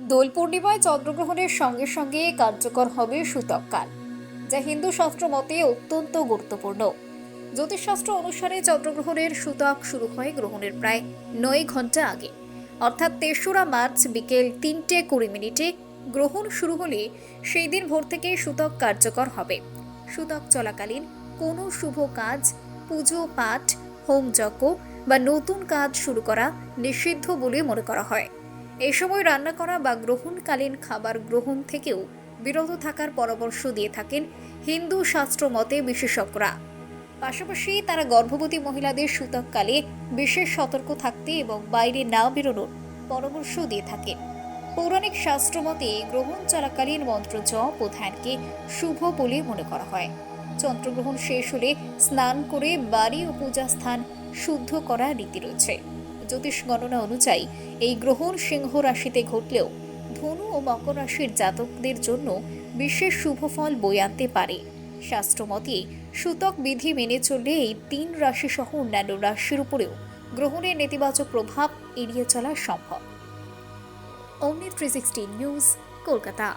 দোল পূর্ণিমায় চন্দ্রগ্রহণের সঙ্গে সঙ্গে কার্যকর হবে সূতক কাল, যা হিন্দু শাস্ত্র মতে অত্যন্ত গুরুত্বপূর্ণ। জ্যোতিষশাস্ত্র অনুসারে চন্দ্রগ্রহণের সূতক শুরু হয় গ্রহণের প্রায় 9 ঘন্টা আগে, অর্থাৎ 3রা মার্চ বিকেল 3:20 গ্রহণ শুরু হলে সেই দিন ভোর থেকে সূতক কার্যকর হবে। সূতক চলাকালীন কোনো শুভ কাজ, পুজো পাঠ, হোম যজ্ঞ বা নতুন কাজ শুরু করা নিষিদ্ধ বলে মনে করা হয়। এই সময় রান্না করা বা গ্রহণকালীন খাবার গ্রহণ থেকেও বিরত থাকার পরামর্শ দিয়ে থাকেন হিন্দু শাস্ত্র মতে বিশেষজ্ঞরা। পাশাপাশি তারা গর্ভবতী মহিলাদের সূতককালে বিশেষ সতর্ক থাকতে এবং বাইরে না বেরোনোর পরামর্শ দিয়ে থাকেন। পৌরাণিক শাস্ত্র মতে গ্রহণ চলাকালীন মন্ত্র জপ ও ধ্যানকে শুভ বলে মনে করা হয়। চন্দ্রগ্রহণ শেষ হলে স্নান করে বাড়ি ও পূজা স্থান শুদ্ধ করার রীতি রয়েছে। জ্যোতিষ গণনা অনুযায়ী এই গ্রহণ সিংহ রাশিতে ঘটলেও ধনু ও মকর রাশির জাতকদের জন্য বিশেষ শুভ ফল বয়ে আনতে পারে। শাস্ত্রমতে সূতক বিধি মেনে চললে এই 3 রাশি সহ অন্যান্য রাশির উপরেও গ্রহণের নেতিবাচক প্রভাব এড়িয়ে চলা সম্ভব। অমনি 360 নিউজ, কলকাতা।